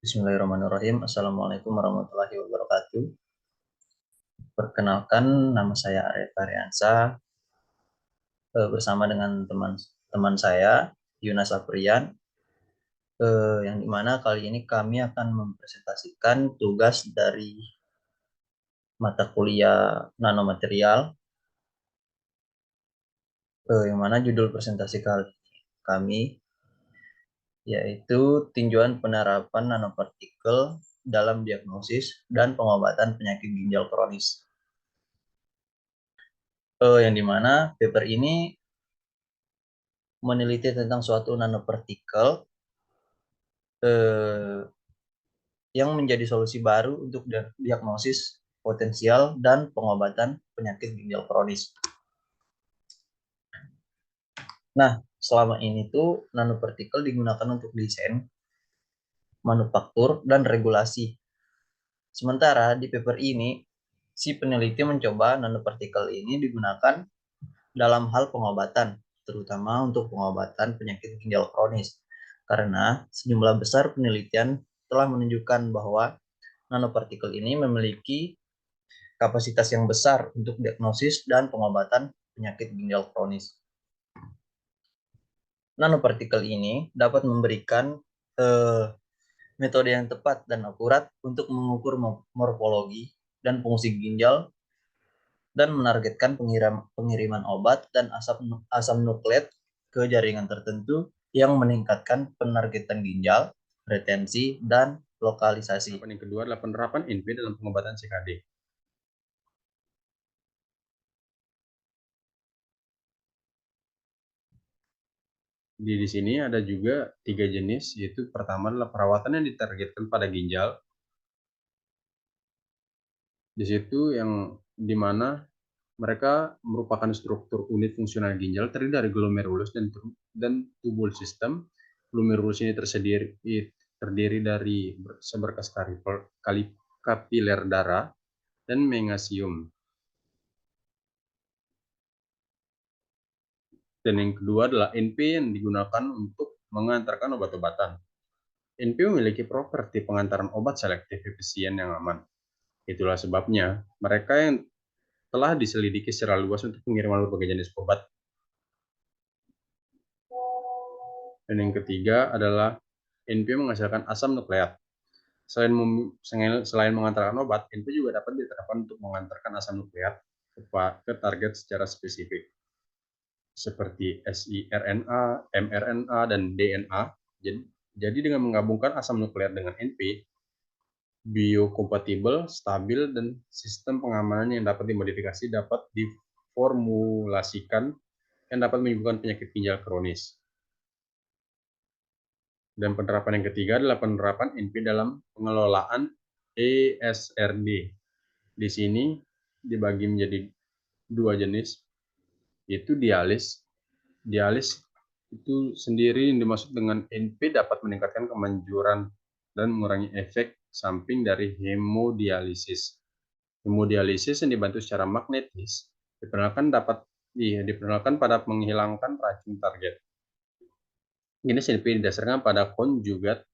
Bismillahirrahmanirrahim. Assalamualaikum warahmatullahi wabarakatuh. Perkenalkan, nama saya Arif Ariansa bersama dengan teman-teman saya, Yunas Aprian, yang dimana kali ini kami akan mempresentasikan tugas dari mata kuliah nanomaterial, yang mana judul presentasi kami yaitu tinjauan penerapan nanopartikel dalam diagnosis dan pengobatan penyakit ginjal kronis. Yang dimana paper ini meneliti tentang suatu nanopartikel yang menjadi solusi baru untuk diagnosis potensial dan pengobatan penyakit ginjal kronis. Nah, selama ini tuh nanopartikel digunakan untuk desain, manufaktur, dan regulasi. Sementara di paper ini, si peneliti mencoba nanopartikel ini digunakan dalam hal pengobatan, terutama untuk pengobatan penyakit ginjal kronis. Karena sejumlah besar penelitian telah menunjukkan bahwa nanopartikel ini memiliki kapasitas yang besar untuk diagnosis dan pengobatan penyakit ginjal kronis. Nanopartikel ini dapat memberikan metode yang tepat dan akurat untuk mengukur morfologi dan fungsi ginjal dan menargetkan pengiriman obat dan asam nukleat ke jaringan tertentu yang meningkatkan penargetan ginjal, retensi, dan lokalisasi. Yang kedua adalah penerapan INP dalam pengobatan CKD. Di sini ada juga 3 jenis, yaitu pertama adalah perawatan yang ditargetkan pada ginjal. Di situ yang dimana mereka merupakan struktur unit fungsional ginjal terdiri dari glomerulus dan tubul sistem. Glomerulus ini terdiri dari seberkas kapiler darah dan mengasium. Dan yang kedua adalah NP yang digunakan untuk mengantarkan obat-obatan. NP memiliki properti pengantaran obat selektif efisien yang aman. Itulah sebabnya mereka yang telah diselidiki secara luas untuk pengiriman berbagai jenis obat. Dan yang ketiga adalah NP menghasilkan asam nukleat. Selain mengantarkan obat, NP juga dapat diterapkan untuk mengantarkan asam nukleat ke target secara spesifik, seperti siRNA, mRNA, dan DNA. Jadi dengan menggabungkan asam nukleat dengan NP, biokompatibel, stabil, dan sistem pengamanan yang dapat dimodifikasi dapat diformulasikan yang dapat menyembuhkan penyakit ginjal kronis. Dan penerapan yang ketiga adalah penerapan NP dalam pengelolaan ESRD. Di sini dibagi menjadi 2 jenis, yaitu dialis. Dialis itu sendiri yang dimaksud dengan NP dapat meningkatkan kemanjuran dan mengurangi efek samping dari hemodialisis. Hemodialisis yang dibantu secara magnetis diperkenalkan pada menghilangkan racun target. Ini NP didasarkan pada konjugat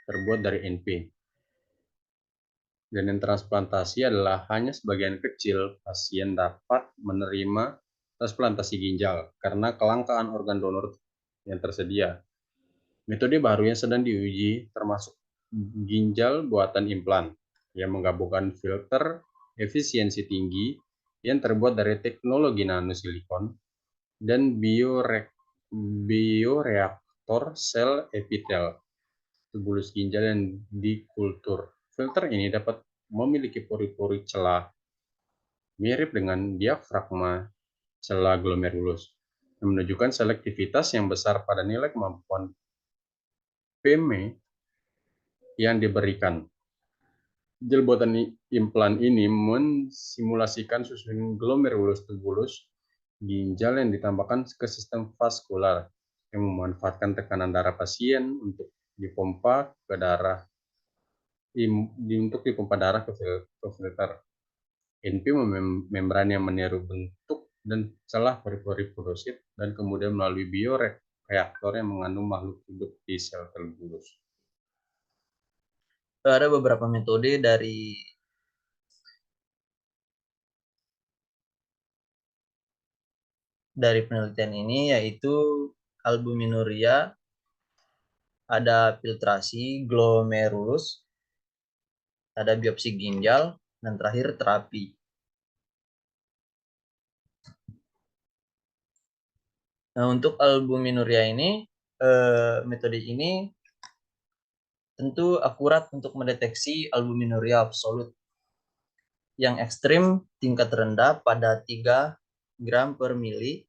terbuat dari NP. Dan yang transplantasi adalah hanya sebagian kecil pasien dapat menerima transplantasi ginjal karena kelangkaan organ donor yang tersedia. Metode baru yang sedang diuji termasuk ginjal buatan implan yang menggabungkan filter efisiensi tinggi yang terbuat dari teknologi nanosilikon dan bioreaktor sel epitel tubulus ginjal yang dikultur. Filter ini dapat memiliki pori-pori celah mirip dengan diafragma celah glomerulus yang menunjukkan selektivitas yang besar pada nilai kemampuan PM yang diberikan. Gel buatan implan ini mensimulasikan susunan glomerulus tubulus ginjal yang ditambahkan ke sistem vaskular yang memanfaatkan tekanan darah pasien untuk dipompa ke darah ke filter. NP membran yang meniru bentuk dan celah pori-pori porosit dan kemudian melalui bioreaktor yang mengandung makhluk hidup di sel tubulus. Ada beberapa metode dari penelitian ini, yaitu albuminuria, ada filtrasi glomerulus, ada biopsi ginjal, dan terakhir terapi. Nah, untuk albuminuria ini, metode ini tentu akurat untuk mendeteksi albuminuria absolut. Yang ekstrim tingkat rendah pada 3 gram per mili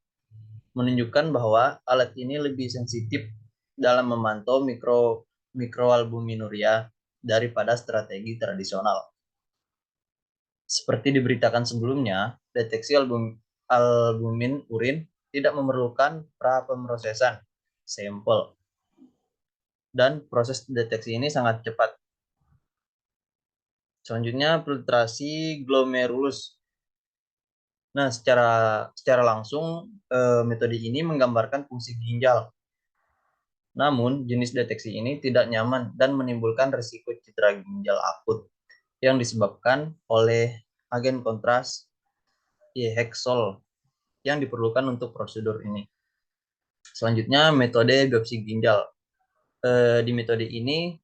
menunjukkan bahwa alat ini lebih sensitif dalam memantau mikroalbuminuria daripada strategi tradisional. Seperti diberitakan sebelumnya, deteksi albumin urin tidak memerlukan pra-pemrosesan sampel dan proses deteksi ini sangat cepat. Selanjutnya filtrasi glomerulus. Nah, secara langsung metode ini menggambarkan fungsi ginjal. Namun, jenis deteksi ini tidak nyaman dan menimbulkan risiko cedera ginjal akut yang disebabkan oleh agen kontras Hexol yang diperlukan untuk prosedur ini. Selanjutnya, metode biopsi ginjal. Di metode ini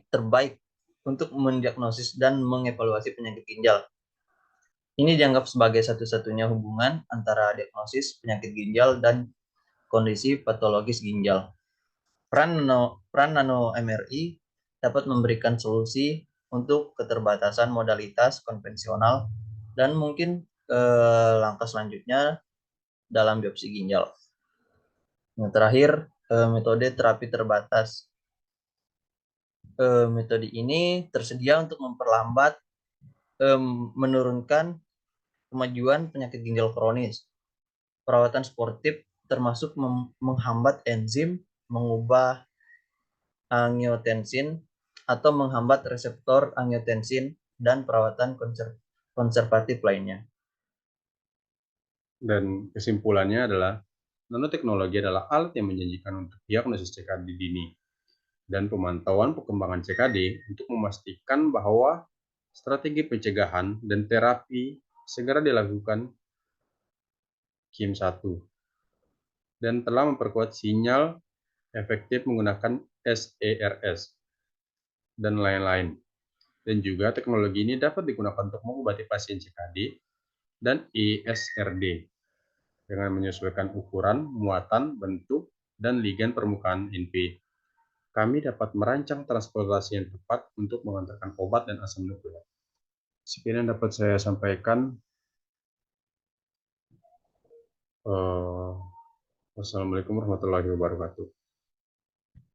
terbaik untuk mendiagnosis dan mengevaluasi penyakit ginjal. Ini dianggap sebagai satu-satunya hubungan antara diagnosis penyakit ginjal dan kondisi patologis ginjal. Peran nano MRI dapat memberikan solusi untuk keterbatasan modalitas konvensional dan mungkin langkah selanjutnya dalam biopsi ginjal. Yang terakhir, metode terapi terbatas. Metode ini tersedia untuk memperlambat menurunkan kemajuan penyakit ginjal kronis. Perawatan sportif termasuk menghambat enzim, mengubah angiotensin, atau menghambat reseptor angiotensin, dan perawatan konservatif lainnya. Dan kesimpulannya adalah, nanoteknologi adalah alat yang menjanjikan untuk diagnosis CKD dini dan pemantauan perkembangan CKD untuk memastikan bahwa strategi pencegahan dan terapi segera dilakukan KIM 1 dan telah memperkuat sinyal efektif menggunakan SERS dan lain-lain. Dan juga teknologi ini dapat digunakan untuk mengobati pasien CKD dan ISRD dengan menyesuaikan ukuran, muatan, bentuk, dan ligan permukaan NP. Kami dapat merancang transportasi yang tepat untuk mengantarkan obat dan asam nukleat. Sekian yang dapat saya sampaikan. Wassalamualaikum warahmatullahi wabarakatuh.